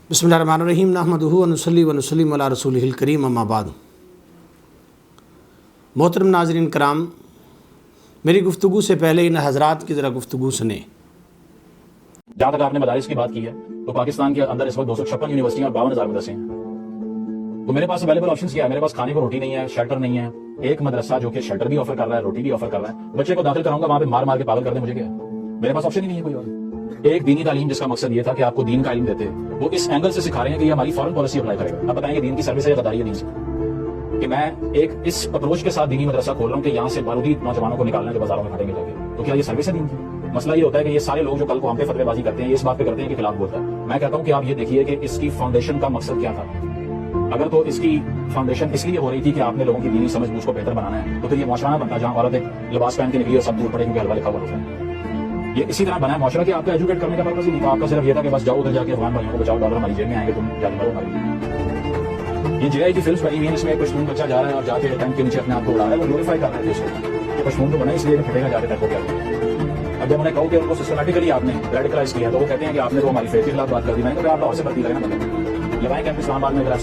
बिस्मिल्लाहिर्रहमानिर्रहीम नहमदुहु व नुसल्ली व नुसल्लिमु अला रसूलिहिल करीम अम्मा बाद। मोहतरम नाज़रीन कराम, मेरी गुफ्तगू से पहले इन हज़रात की ज़रा गुफ्तगू सुने। जहाँ तक आपने मदारिस की बात की है तो पाकिस्तान के अंदर इस वक्त 256 यूनिवर्सिटियां और 52,000 मदरसे हैं। तो मेरे पास अवेलेबल ऑप्शंस क्या है? मेरे पास खाने को रोटी नहीं है, शेल्टर नहीं है। एक मदरसा जो कि शेल्टर भी ऑफर कर रहा है, रोटी भी ऑफर कर रहा है, बच्चे को दाखिल कराऊंगा वहां पे मार मार के पागल कर दे, मुझे क्या है? मेरे पास ऑप्शन ही नहीं है कोई और। एक दीनी तालीम जिसका मकसद ये था कि आपको दीन का इल्म देते, वो इस एंगल से सिखा रहे हैं कि ये हमारी फॉरेन पॉलिसी अप्लाई करेगा। अब बताएंगे दीन की सर्विस है या गद्दारी है दीन से? कि मैं एक इस अप्रोच के साथ दीनी मदरसा खोल रहा हूँ कि यहाँ से बारूदी नौजवानों को निकालना के बाजारों में खड़ेंगे जाके, तो क्या ये सर्विस है दीन की? मसला ये होता है कि ये सारे लोग जो कल को हम पे फतवेबाजी करते हैं, ये इस बात पे करते हैं कि खिलाफ बोलता है। मैं कहता हूँ कि आप ये देखिए कि इसकी फाउंडेशन का मकसद क्या था। अगर तो इसकी फाउंडेशन इसलिए हो रही थी कि आपने लोगों की दीनी समझ बूझ को बेहतर बनाना है, तो फिर ये मुआशरा ना बनता जहाँ औरत एक लिबास पहन के निकली और सब दूर पड़े क्योंकि हलवा लिखा हुआ होता है। ये इसी तरह बना है मुआशरा कि आपको एजुकेट करने का पर्पस ही नहीं था। आपका सिर्फ ये था कि बस जाओ उधर जाके अफगान भाइयों को बचाओ, डॉलर हमारी जेब में आएंगे, तुम जाके मरो हमारी। ये जेआई की फिल्म बनी हुई है, इसमें पश्तून बच्चा जा रहा है और जाके टैंक के नीचे अपने आप को उड़ा रहा है, वो ग्लोरीफाई कर रहा है इसको। पश्तून तो बना इसलिए फटेगा जाके टैंक को क्या। अब जब उन्हें कहो कि उनको सिस्टमैटिकली आपने रेडिकलाइज किया तो वो कहते हैं कि आपने तो हमारी फेथ के खिलाफ बात कर दी। मैंने कहा आप लाहौर से भर्ती करें ना, लगाएं कैंपस इस्लामाबाद में, अगर आप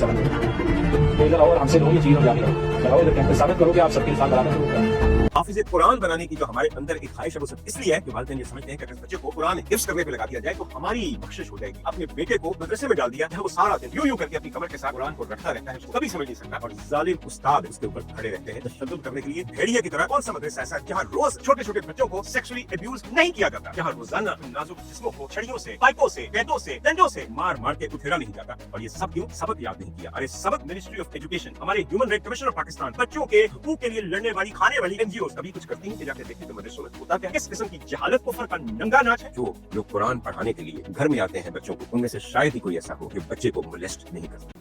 इधर और हमसे लो ये चीज हो जाती है, चलाओ इधर कैंपस साबित करो कि आप सबके साथ बराबर। हाफिज़ कुरान बनाने की जो हमारे अंदर एक ख्वाहिश है वो सिर्फ इसलिए है कि वालिदैन ये समझते हैं कि अगर बच्चे को कुरान हिफ्ज़ करने पे लगा दिया जाए तो हमारी बख्शिश हो जाएगी। अपने बेटे को मदरसे में डाल दिया जहाँ वो सारा दिन यूं करके अपनी कमर के साथ कुरान को रखता रहता है, उसको कभी समझ नहीं सकता, और जालिम उस्ताद उसके ऊपर खड़े रहते हैं तशद्दुद करने के लिए। भेड़िए की तरह कौन सा मदरसा ऐसा जहाँ रोज छोटे छोटे बच्चों को सेक्सुअली अब्यूज नहीं किया जाता, जहाँ रोजाना नाजुक जिस्मों को छड़ियों से, पाइपों से, कैदों से, डंडों से मार मार के उठेड़ा नहीं जाता। और ये सब क्यों? सबक याद नहीं किया। अरे सबक मिनिस्ट्री ऑफ एजुकेशन, हमारे human right commissioner of Pakistan, बच्चों के हकूक के लिए लड़ने वाली खाने वाली एनजीओ कभी कुछ करती नहीं। जाके देखते तो मदरसों में होता क्या? किस किस्म की जहालत कुफ्र का नंगा नाच है। जो लोग कुरान पढ़ाने के लिए घर में आते हैं बच्चों को, उनमें से शायद ही कोई ऐसा हो कि बच्चे को मोलेस्ट नहीं करता।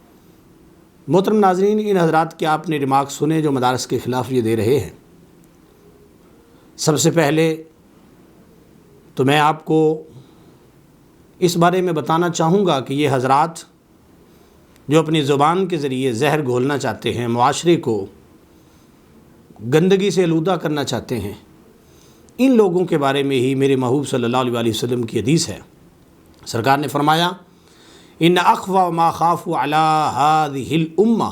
मोहतरम नाज़रीन, इन हज़रात के आपने रिमार्क सुने जो मदारस के ख़िलाफ़ ये दे रहे हैं। सबसे पहले तो मैं आपको इस बारे में बताना चाहूँगा कि ये हज़रात जो अपनी ज़ुबान के ज़रिए जहर घोलना चाहते हैं, मुआशरे को गंदगी से आलूदा करना चाहते हैं, इन लोगों के बारे में ही मेरे महबूब सल्लल्लाहु अलैहि वसल्लम की हदीस है। सरकार ने फरमाया, इन अख़वा मा खाफ़ु अला हाज़िहिल उम्मा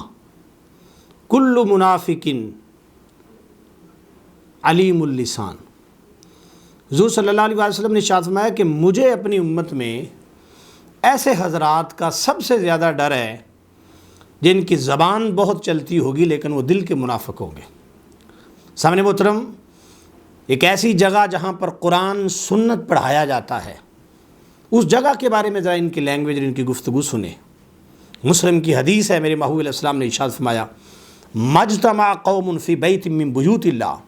कुल्लु मुनाफ़िकिन अलीमुल लिसान। हुज़ूर सल्लल्लाहु अलैहि वसल्लम ने इरशाद फरमाया कि मुझे अपनी उम्मत में ऐसे हज़रात का सबसे ज़्यादा डर है जिनकी ज़बान बहुत चलती होगी लेकिन वो दिल के मुनाफ़िक होंगे। सामने मोहतरम, एक ऐसी जगह जहाँ पर कुरान सुन्नत पढ़ाया जाता है, उस जगह के बारे में ज़रा इनकी लैंग्वेज और इनकी गुफ्तगू सुने। मुस्लिम की हदीस है, मेरे महबूब अलैहि सलाम ने इरशाद फरमाया, मजतमा कौमुन फ़ी बैतिन मिन बुयूतिल्लाह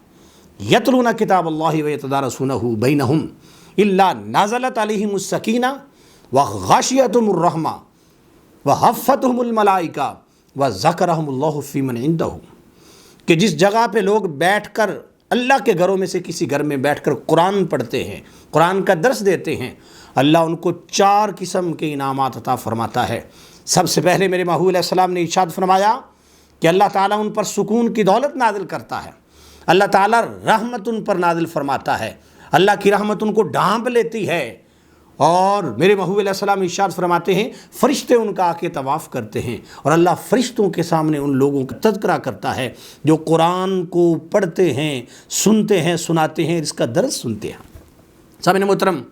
यतलूना किताबल्लाहि व यतदारसूनहु बैनहुम इल्ला नज़लत अलैहिमुस सकीना व गाशियतहुमुर रहमा व हफ़्फ़तहुमुल मलाइका व ज़करहुमुल्लाहु फ़ी मन इंदहु। कि जिस जगह पे लोग बैठकर अल्लाह के घरों में से किसी घर में बैठकर कुरान पढ़ते हैं, कुरान का दर्स देते हैं, अल्लाह उनको 4 किस्म के इनामात अता फरमाता है। सबसे पहले मेरे महबूब अलैहि सलाम ने इरशाद फरमाया कि अल्लाह ताला उन पर सुकून की दौलत नाजिल करता है, अल्लाह ताला रहमत उन पर नाजिल फरमाता है, अल्लाह की रहमत उनको ढांप लेती है। और मेरे महबूब अलैहि सलाम इरशाद फरमाते हैं, फ़रिश्ते उनका आके तवाफ़ करते हैं और अल्लाह फ़रिश्तों के सामने उन लोगों का तज़किरा करता है जो कुरान को पढ़ते हैं, सुनते हैं, सुनाते हैं, इसका दर्स सुनते हैं। सामने मोहतरम,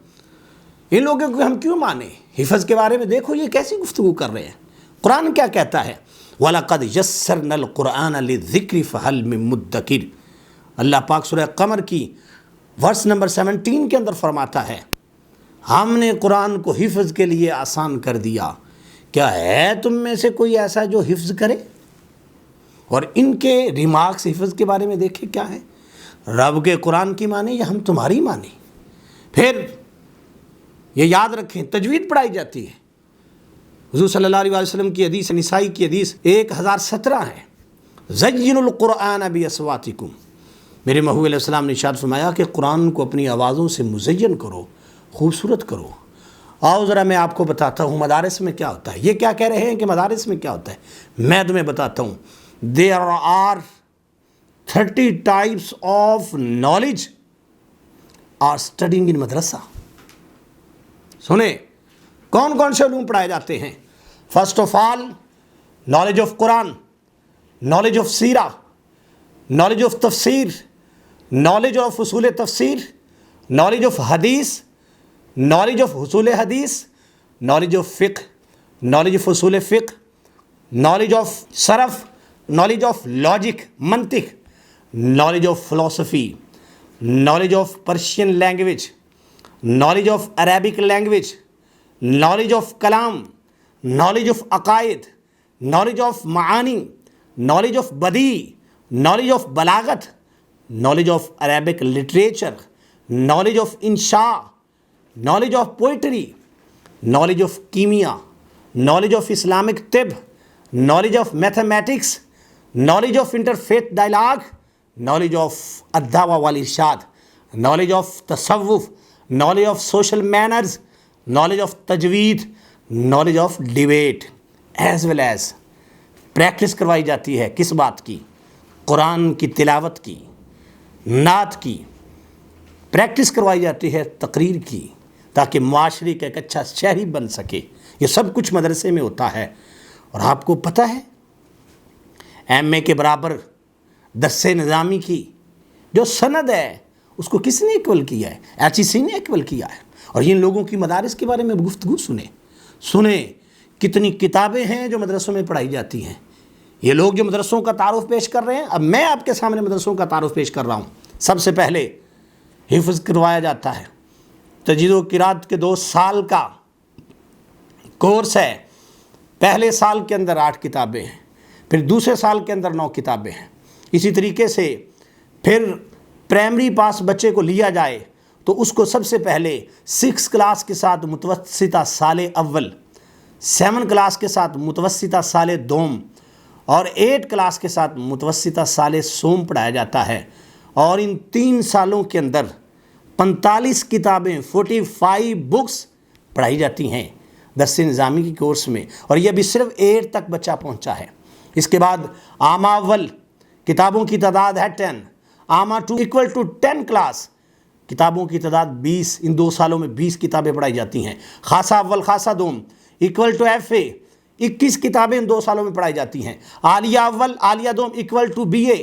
इन लोगों को हम क्यों माने? हिफ़्ज़ के बारे में देखो ये कैसी गुफ्तगू कर रहे हैं। कुरान क्या कहता है? वलक़द यस्सरनल कुरआन लिज़िक्रि फ़हल मिन मुद्दकिर। अल्लाह पाक सूरह क़मर की वर्स नंबर 17 के अंदर फरमाता है, हमने कुरान को हिफ्ज़ के लिए आसान कर दिया, क्या है तुम में से कोई ऐसा जो हिफ्ज़ करे? और इनके रिमार्क्स हिफ्ज़ के बारे में देखें क्या है, रब के कुरान की माने या हम तुम्हारी माने। फिर ये याद रखें, तजवीद पढ़ाई जाती है। हुज़ूर सल्लल्लाहु अलैहि वसल्लम की हदीस, निसाई की हदीस 1017 है, ज़य्यिनुल कुरआन बिअस्वातिकुम। मेरे महबूब अलैहि सलाम ने इरशाद फरमाया कि कुरान को अपनी आवाज़ों से मुज़य्यन करो, खूबसूरत करो। आओ ज़रा मैं आपको बताता हूँ मदारिस में क्या होता है। ये क्या कह रहे हैं कि मदारिस में क्या होता है, मैं तुम्हें बताता हूँ। There are 30 types of knowledge are studying in madrasa. सुने, कौन कौन से उलूम पढ़ाए जाते हैं? First of all, knowledge of Quran, knowledge of Seerah, knowledge of Tafsir, knowledge of Usul Tafsir, knowledge of Hadith, knowledge of Usul Hadith, knowledge of Fiqh, knowledge of Usul Fiqh, knowledge of Sarf, knowledge of logic, mantiq, knowledge of philosophy, knowledge of Persian language, knowledge of Arabic language, knowledge of kalam, knowledge of aqaid, knowledge of ma'ani, knowledge of badi, knowledge of balagat, knowledge of Arabic literature, knowledge of insha, knowledge of poetry, knowledge of kimia, knowledge of Islamic tib, knowledge of mathematics, knowledge of interfaith dialogue, knowledge of ad-dawa wal irshad, knowledge of tasawwuf, knowledge of social manners, knowledge of tajweed, knowledge of debate, as well as practice करवाई जाती है किस बात की, कुरान की तिलावत की, नात की, प्रैक्टिस करवाई जाती है तकरीर की, ताकि माशरे का एक अच्छा शहरी बन सके। ये सब कुछ मदरसे में होता है। और आपको पता है एमए के बराबर दर्से निज़ामी की जो सनद है उसको किसने इक्वल किया है? HEC ने इक्वल किया है। और इन लोगों की मदारिस के बारे में गुफ्तगू सुने कितनी किताबें हैं जो मदरसों में पढ़ाई जाती हैं। ये लोग जो मदरसों का तारुफ पेश कर रहे हैं, अब मैं आपके सामने मदरसों का तारुफ पेश कर रहा हूँ। सबसे पहले हिफ्ज़ करवाया जाता है। तजवीद व क़िराअत के 2 साल का कोर्स है। पहले साल के अंदर 8 किताबें हैं, फिर दूसरे साल के अंदर 9 किताबें हैं। इसी तरीके से फिर प्राइमरी पास बच्चे को लिया जाए तो उसको सबसे पहले 6 क्लास के साथ मुतवस्सिता साले अव्वल, 7 क्लास के साथ मुतवस्सिता साले दोम और 8 क्लास के साथ मुतवस्सिता साले सोम पढ़ाया जाता है। और इन 3 सालों के अंदर 45 किताबें 45 बुक्स पढ़ाई जाती हैं दर्स-ए निज़ामी की कोर्स में। और ये अभी सिर्फ 8 तक बच्चा पहुंचा है। इसके बाद आमा अव्वल किताबों की तादाद है 10, आमा 2 इक्वल टू 10 क्लास किताबों की तादाद 20, इन 2 सालों में 20 किताबें पढ़ाई जाती हैं। खासा अव्वल खासा दोम इक्वल टू FA 21 किताबें इन 2 सालों में पढ़ाई जाती हैं। आलिया अव्वल आलिया दोम इक्वल टू BA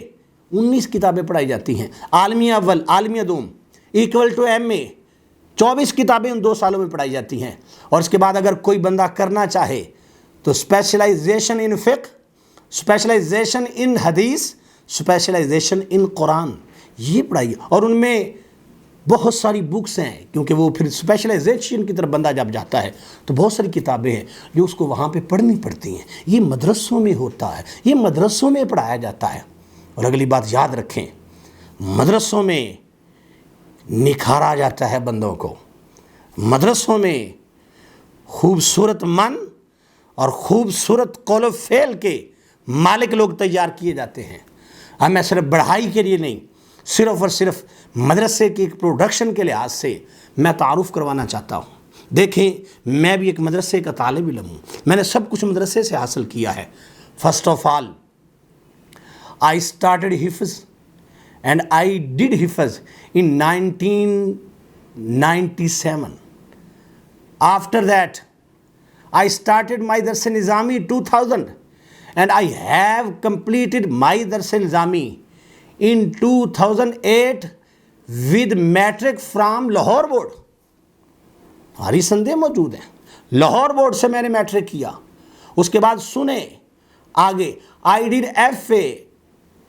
19 किताबें पढ़ाई जाती हैं। आलमिया अव्वल आलमिया दोम इक्वल टू MA 24 किताबें इन 2 सालों में पढ़ाई जाती हैं। और इसके बाद अगर कोई बंदा करना चाहे तो स्पेशलाइजेशन इन फ़िक़्ह, स्पेशलाइजेशन इन हदीस, स्पेशलाइजेशन इन कुरान, ये पढ़ाई। और उनमें बहुत सारी बुक्स हैं, क्योंकि वो फिर स्पेशलाइजेशन की तरफ बंदा जब जाता है तो बहुत सारी किताबें हैं जो उसको वहाँ पे पढ़नी पड़ती हैं। ये मदरसों में होता है, ये मदरसों में पढ़ाया जाता है। और अगली बात याद रखें, मदरसों में निखारा जाता है बंदों को। मदरसों में खूबसूरत मन और खूबसूरत कौल फ़ेल के मालिक लोग तैयार किए जाते हैं। अब मैं सिर्फ बढ़ाई के लिए नहीं, सिर्फ़ और सिर्फ मदरसे की प्रोडक्शन के लिहाज से मैं तारुफ़ करवाना चाहता हूँ। देखें, मैं भी एक मदरसे का तालिब इल्म हूँ। मैंने सब कुछ मदरसे से हासिल किया है। First of all I started hifz and I did Hifz in 1997. After that, I started my Dars-e Nizami 2000 and I have completed my Dars-e Nizami in 2008 with matric from Lahore board. हमारी संदेह मौजूद है। लाहौर बोर्ड से मैंने matric किया। उसके बाद सुने आगे I did FA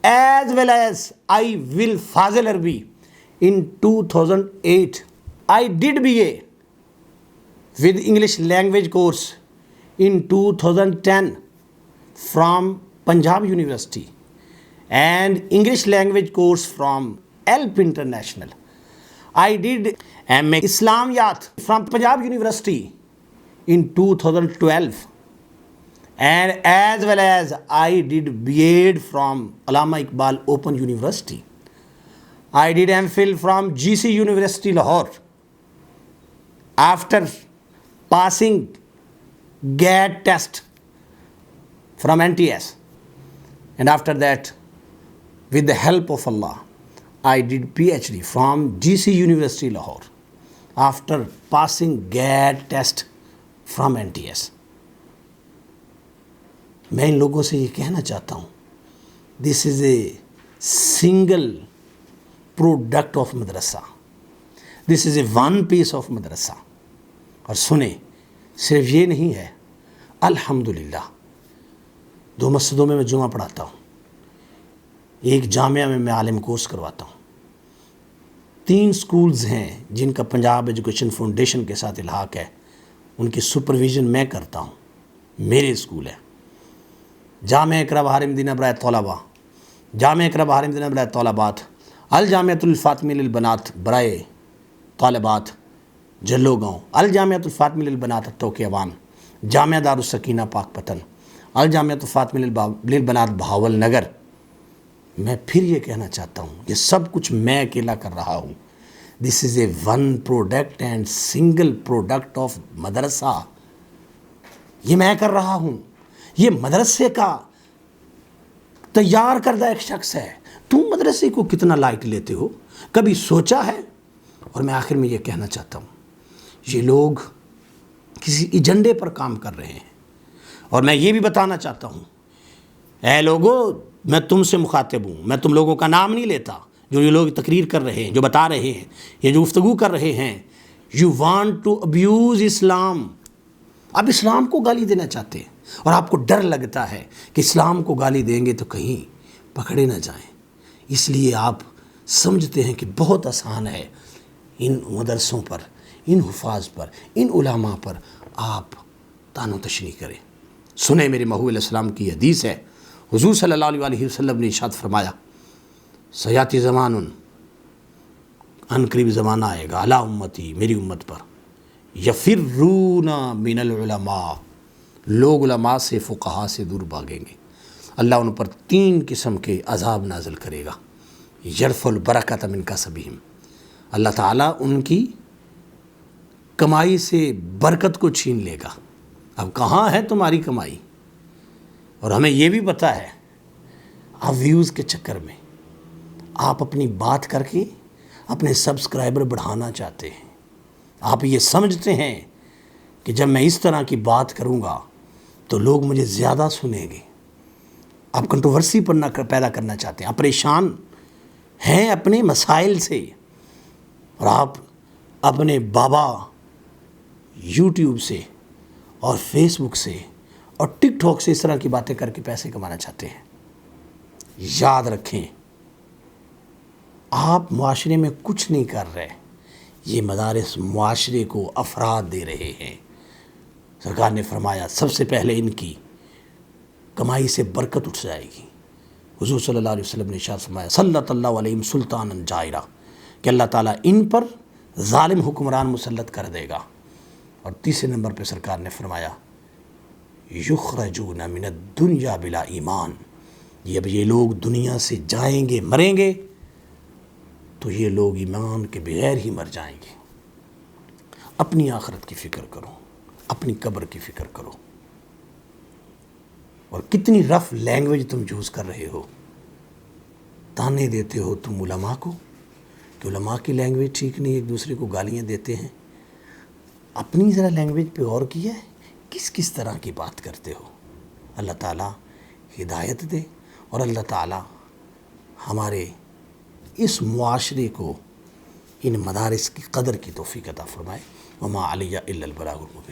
as well as I will Fazil Arabi in 2008. I did BA with English language course in 2010 from Punjab University and English language course from ELP International. I did MA Islamiyat from Punjab University in 2012. And as well as I did B.Ed from Allama Iqbal Open University. I did MPhil from GC University Lahore. After passing GAT test from NTS. And after that, with the help of Allah, I did PhD from GC University Lahore. After passing GAT test from NTS. میں ان لوگوں سے یہ کہنا چاہتا ہوں، this is a single product of مدرسہ، دس is a one piece of مدرسہ. اور سنیں، صرف یہ نہیں ہے، الحمدللہ 2 مسجدوں میں جمعہ پڑھاتا ہوں، ایک جامعہ میں عالم کورس کرواتا ہوں، 3 سکولز ہیں جن کا پنجاب ایجوکیشن فاؤنڈیشن کے ساتھ الحاق ہے، ان کی سپرویژن میں کرتا ہوں، میرے اسکول ہے. جامعہ اقرا بہار مدینہ برائے طلباء، جامعہ اقرا بہار مدینہ برائے طالبات، الجامعۃ الفاطمی للبنات برائے طالبات جلو گاؤں، الجامعۃ الفاطمی للبنات توقع عوام، جامعہ دارالسکینہ پاک پتن، الجامعۃ الفاطمی للبنات بہاول نگر. میں پھر یہ کہنا چاہتا ہوں، یہ سب کچھ میں اکیلا کر رہا ہوں. This is a one product and single product of madrasa. یہ میں کر رہا ہوں، یہ مدرسے کا تیار کردہ ایک شخص ہے. تم مدرسے کو کتنا لائٹ لیتے ہو، کبھی سوچا ہے؟ اور میں آخر میں یہ کہنا چاہتا ہوں، یہ لوگ کسی ایجنڈے پر کام کر رہے ہیں. اور میں یہ بھی بتانا چاہتا ہوں، اے لوگو، میں تم سے مخاطب ہوں، میں تم لوگوں کا نام نہیں لیتا. جو یہ لوگ تقریر کر رہے ہیں، جو بتا رہے ہیں، یہ جو گفتگو کر رہے ہیں، یو وانٹ ٹو ابیوز اسلام. آپ اسلام کو گالی دینا چاہتے ہیں، اور آپ کو ڈر لگتا ہے کہ اسلام کو گالی دیں گے تو کہیں پکڑے نہ جائیں. اس لیے آپ سمجھتے ہیں کہ بہت آسان ہے ان مدرسوں پر، ان حفاظ پر، ان علماء پر آپ تان و تشنیع کریں. سنیں، میرے محبوب علیہ السلام کی حدیث ہے، حضور صلی اللہ علیہ وسلم نے ارشاد فرمایا، سیاتی زمان ان قریب زمانہ آئے گا علی امتی، میری امت پر، یفرون من العلماء، لوگ علماء سے، فقہاء سے دور بھاگیں گے. اللہ ان پر 3 قسم کے عذاب نازل کرے گا. یرفع البرکۃ من کسبہم، اللہ تعالیٰ ان کی کمائی سے برکت کو چھین لے گا. اب کہاں ہے تمہاری کمائی؟ اور ہمیں یہ بھی پتہ ہے، آپ ویوز کے چکر میں آپ اپنی بات کر کے اپنے سبسکرائبر بڑھانا چاہتے ہیں. آپ یہ سمجھتے ہیں کہ جب میں اس طرح کی بات کروں گا تو لوگ مجھے زیادہ سنیں گے. آپ کنٹروورسی پیدا کرنا چاہتے ہیں. آپ پریشان ہیں اپنے مسائل سے، اور آپ اپنے بابا یوٹیوب سے اور فیس بک سے اور ٹک ٹاک سے اس طرح کی باتیں کر کے پیسے کمانا چاہتے ہیں. یاد رکھیں، آپ معاشرے میں کچھ نہیں کر رہے، یہ مدارس معاشرے کو افراد دے رہے ہیں. سرکار نے فرمایا سب سے پہلے ان کی کمائی سے برکت اٹھ جائے گی. حضور صلی اللہ علیہ وسلم نے ارشاد فرمایا، سلط اللہ علیہم سلطانا جائرا، کہ اللہ تعالیٰ ان پر ظالم حکمران مسلط کر دے گا. اور تیسرے نمبر پہ سرکار نے فرمایا، یخرجون من الدنیا بلا ایمان، اب یہ لوگ دنیا سے جائیں گے، مریں گے تو یہ لوگ ایمان کے بغیر ہی مر جائیں گے. اپنی آخرت کی فکر کرو، اپنی قبر کی فکر کرو. اور کتنی رف لینگویج تم یوز کر رہے ہو، تانے دیتے ہو تم علماء کو کہ علماء کی لینگویج ٹھیک نہیں، ایک دوسرے کو گالیاں دیتے ہیں. اپنی ذرا لینگویج پہ غور کیا ہے، کس طرح کی بات کرتے ہو. اللہ تعالیٰ ہدایت دے، اور اللہ تعالیٰ ہمارے اس معاشرے کو ان مدارس کی قدر کی توفیق عطا فرمائے. وما علیہ الا البلاغ المبین.